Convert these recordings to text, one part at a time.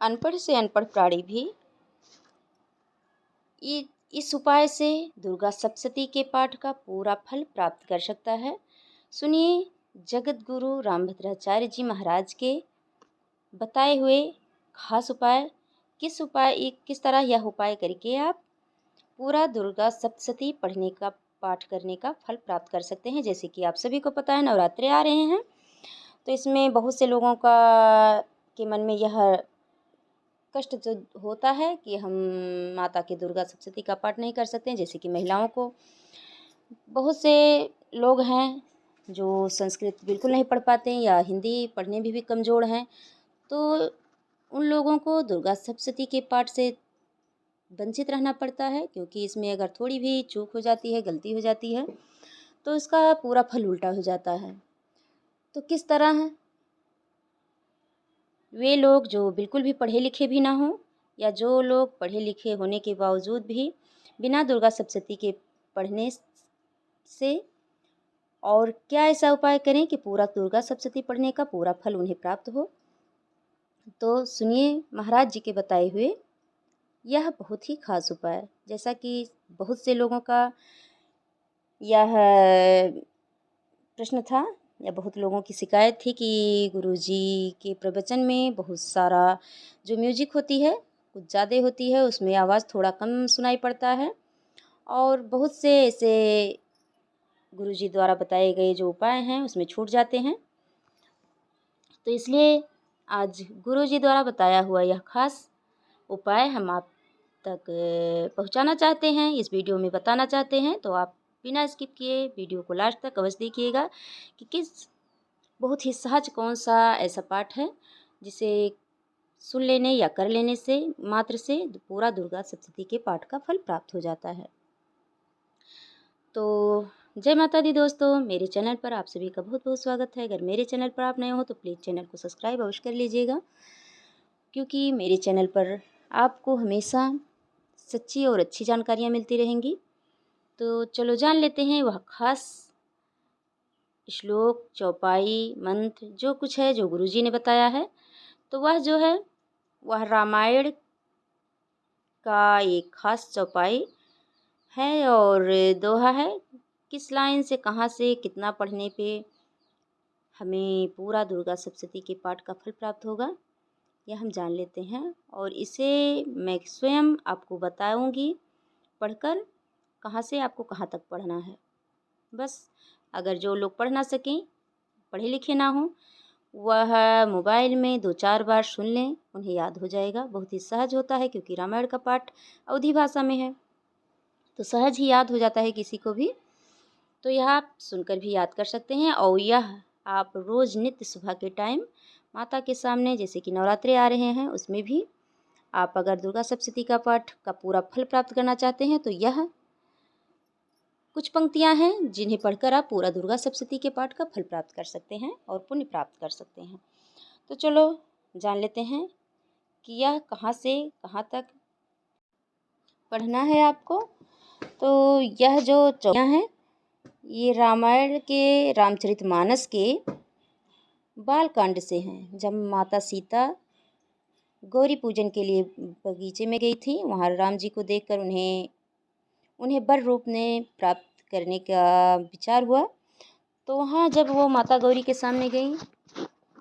अनपढ़ से अनपढ़ प्राणी भी इस उपाय से दुर्गा सप्तशती के पाठ का पूरा फल प्राप्त कर सकता है। सुनिए जगत गुरु रामभद्राचार्य जी महाराज के बताए हुए खास उपाय। किस तरह यह उपाय करके आप पूरा दुर्गा सप्तशती पढ़ने का पाठ करने का फल प्राप्त कर सकते हैं। जैसे कि आप सभी को पता है नवरात्रे आ रहे हैं, तो इसमें बहुत से लोगों के मन में यह कष्ट जो होता है कि हम माता की दुर्गा सप्तशती का पाठ नहीं कर सकते हैं। जैसे कि महिलाओं को, बहुत से लोग हैं जो संस्कृत बिल्कुल नहीं पढ़ पाते हैं या हिंदी पढ़ने में भी कमज़ोर हैं, तो उन लोगों को दुर्गा सप्तशती के पाठ से वंचित रहना पड़ता है, क्योंकि इसमें अगर थोड़ी भी चूक हो जाती है, गलती हो जाती है, तो इसका पूरा फल उल्टा हो जाता है। तो किस तरह है? वे लोग जो बिल्कुल भी पढ़े लिखे भी ना हों, या जो लोग पढ़े लिखे होने के बावजूद भी बिना दुर्गा सप्तशती के पढ़ने से, और क्या ऐसा उपाय करें कि पूरा दुर्गा सप्तशती पढ़ने का पूरा फल उन्हें प्राप्त हो। तो सुनिए महाराज जी के बताए हुए यह बहुत ही खास उपाय। जैसा कि बहुत से लोगों का यह प्रश्न था या बहुत लोगों की शिकायत थी कि गुरुजी के प्रवचन में बहुत सारा जो म्यूजिक होती है कुछ ज़्यादा होती है, उसमें आवाज़ थोड़ा कम सुनाई पड़ता है, और बहुत से ऐसे गुरुजी द्वारा बताए गए जो उपाय हैं उसमें छूट जाते हैं। तो इसलिए आज गुरुजी द्वारा बताया हुआ यह खास उपाय हम आप तक पहुंचाना चाहते हैं, इस वीडियो में बताना चाहते हैं। तो आप बिना स्किप किए वीडियो को लास्ट तक अवश्य देखिएगा कि किस बहुत ही सहज कौन सा ऐसा पाठ है जिसे सुन लेने या कर लेने से मात्र से पूरा दुर्गा सप्तशती के पाठ का फल प्राप्त हो जाता है। तो जय माता दी दोस्तों, मेरे चैनल पर आप सभी का बहुत बहुत स्वागत है। अगर मेरे चैनल पर आप नए हो तो प्लीज़ चैनल को सब्सक्राइब अवश्य कर लीजिएगा, क्योंकि मेरे चैनल पर आपको हमेशा सच्ची और अच्छी जानकारियाँ मिलती रहेंगी। तो चलो जान लेते हैं वह खास श्लोक, चौपाई, मंत्र जो कुछ है जो गुरुजी ने बताया है। तो वह जो है वह रामायण का एक खास चौपाई है और दोहा है। किस लाइन से कहाँ से कितना पढ़ने पे हमें पूरा दुर्गा सप्तशती के पाठ का फल प्राप्त होगा, यह हम जान लेते हैं। और इसे मैं स्वयं आपको बताऊंगी पढ़कर कहाँ से आपको कहाँ तक पढ़ना है। बस अगर जो लोग पढ़ ना सकें, पढ़े लिखे ना हों, वह मोबाइल में 2-4 बार सुन लें, उन्हें याद हो जाएगा। बहुत ही सहज होता है, क्योंकि रामायण का पाठ अवधी भाषा में है, तो सहज ही याद हो जाता है किसी को भी। तो यह आप सुनकर भी याद कर सकते हैं, और यह आप रोज़ नित्य सुबह के टाइम माता के सामने, जैसे कि नवरात्रे आ रहे हैं उसमें भी आप अगर दुर्गा सप्तशती का पाठ का पूरा फल प्राप्त करना चाहते हैं, तो यह कुछ पंक्तियां हैं जिन्हें पढ़कर आप पूरा दुर्गा सप्तशती के पाठ का फल प्राप्त कर सकते हैं और पुण्य प्राप्त कर सकते हैं। तो चलो जान लेते हैं कि यह कहाँ से कहाँ तक पढ़ना है आपको। तो यह जो चौपाइयाँ हैं ये रामायण के रामचरितमानस के बालकांड से हैं। जब माता सीता गौरी पूजन के लिए बगीचे में गई थी, वहाँ राम जी को देखकर उन्हें वर रूप में प्राप्त करने का विचार हुआ। तो वहाँ जब वो माता गौरी के सामने गई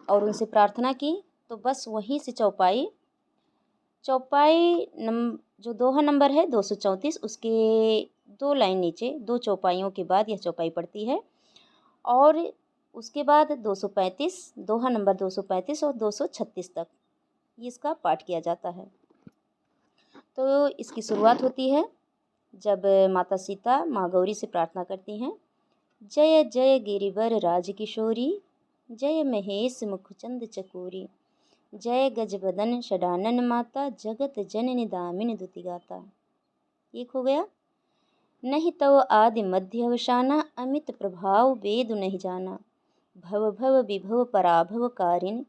और उनसे प्रार्थना की, तो बस वहीं से चौपाई जो दोहा नंबर है 234, उसके 2 लाइन नीचे 2 चौपाइयों के बाद यह चौपाई पड़ती है, और उसके बाद 235 दोहा नंबर 235 और 236 तक इसका पाठ किया जाता है। तो इसकी शुरुआत होती है जब माता सीता माँ गौरी से प्रार्थना करती हैं, जय जय गिरिवर राजकिशोरी, जय महेश मुखचंद चकोरी, जय गजबदन षडानन माता, जगत जननी दामिनी दुतिगाता। एक हो गया। नहीं तव आदि मध्य अवसाना, अमित प्रभाव वेद नहीं जाना, भव भव विभव पराभव कारिन,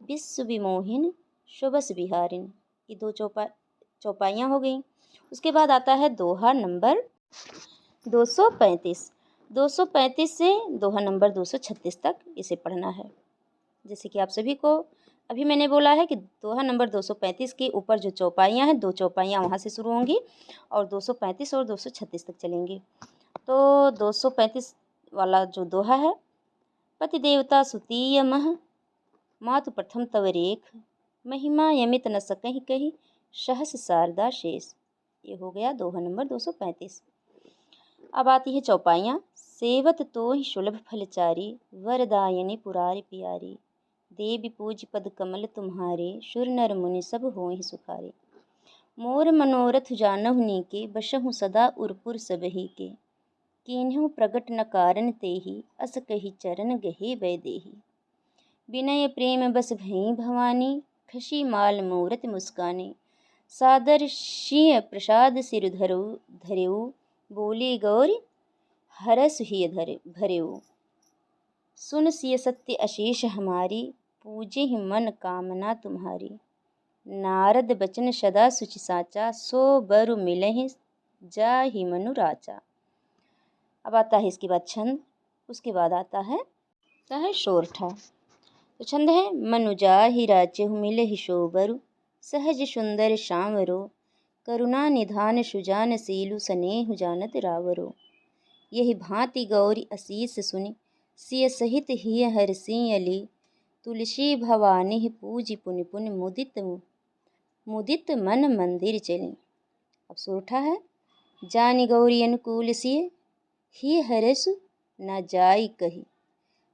विश्व विमोहिन शुभस विहारिन। ये 2 चौपाइयाँ हो गई। उसके बाद आता है दोहा नंबर 235। 235 से दोहा नंबर 236 तक इसे पढ़ना है। जैसे कि आप सभी को अभी मैंने बोला है कि दोहा नंबर 235 के ऊपर जो चौपाइयाँ हैं, 2 चौपाइयाँ वहाँ से शुरू होंगी और 235 और 236 तक चलेंगी। तो 235 वाला जो दोहा है, पति देवता सुतीय मह, मातु प्रथम तव रेख, महिमा यमित न सकहि कही, सहस शारदा शेष। ये हो गया दोहा नंबर 235। अब आती है चौपाइयाँ। सेवत तो ही सुलभ फलचारी, वरदायनी पुरारी प्यारी, देवी पूज पद कमल तुम्हारे, सुर नर मुनि सब होहि सुखारे। मोर मनोरथ जानहु नीके, बसहु सदा उरपुर सबहि के, कीन्हु प्रगट न कारण तेहि, अस कहि चरण गहे वैदेही। विनय प्रेम बस भई भवानी, खसी माल मूरत मुस्कानी, सादर सिंह प्रसाद सिर धरेऊ, बोली गौरी हरस ही भरेऊ। सुन सिय सत्य अशेष हमारी, पूजे ही मन कामना तुम्हारी, नारद बचन सदा सुचि साचा, सो बरु मिलहि जाहि मनु राचा। अब आता है इसके बाद छंद, उसके बाद आता है शोरठा। तो छंद है मनु जाहि राचहु मिलहि शोबरु, सहज सुंदर श्यामरो, करुणा निधान सुजान सीलु, सनेहु जानत रावरो। यही भांति गौरी असीस सुनि, सिय सहित हिय हरसिंह अली, तुलसी भवानी पूजी पुनि पुनि, मुदित मन मंदिर चली। अब सोरठा है जानी गौरी अनुकूल सिय, ही हरसु न जाई कही,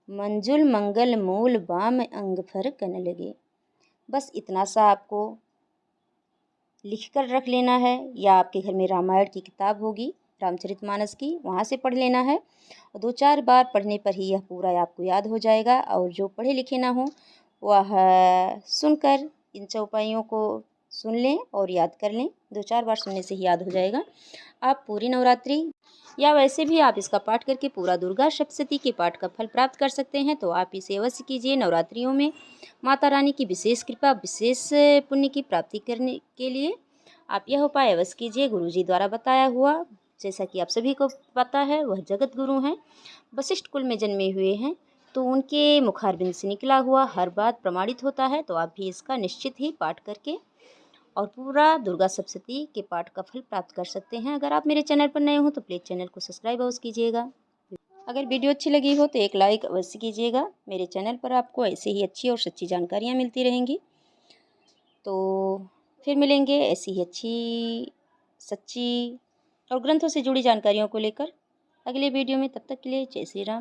मंजुल मंगल मूल बाम अंग फर कन लगे। बस इतना सा आपको लिख कर रख लेना है, या आपके घर में रामायण की किताब होगी रामचरितमानस की, वहाँ से पढ़ लेना है। और 2-4 बार पढ़ने पर ही यह पूरा आपको याद हो जाएगा। और जो पढ़े लिखे ना हो वह सुनकर इन चौपाइयों को सुन लें और याद कर लें। 2-4 बार सुनने से ही याद हो जाएगा। आप पूरी नवरात्रि या वैसे भी आप इसका पाठ करके पूरा दुर्गा सप्तशती के पाठ का फल प्राप्त कर सकते हैं। तो आप इसे अवश्य कीजिए। नवरात्रियों में माता रानी की विशेष कृपा, विशेष पुण्य की प्राप्ति करने के लिए आप यह उपाय अवश्य कीजिए। गुरुजी द्वारा बताया हुआ, जैसा कि आप सभी को पता है, वह जगत गुरु हैं, वशिष्ठ कुल में जन्मे हुए हैं, तो उनके मुखारबिंद से निकला हुआ हर बात प्रमाणित होता है। तो आप भी इसका निश्चित ही पाठ करके और पूरा दुर्गा सप्तशती के पाठ का फल प्राप्त कर सकते हैं। अगर आप मेरे चैनल पर नए हो तो प्लीज़ चैनल को सब्सक्राइब अवश्य कीजिएगा। अगर वीडियो अच्छी लगी हो तो एक लाइक अवश्य कीजिएगा। मेरे चैनल पर आपको ऐसे ही अच्छी और सच्ची जानकारियाँ मिलती रहेंगी। तो फिर मिलेंगे ऐसी ही अच्छी, सच्ची और ग्रंथों से जुड़ी जानकारियों को लेकर अगले वीडियो में। तब तक के लिए जय श्री राम।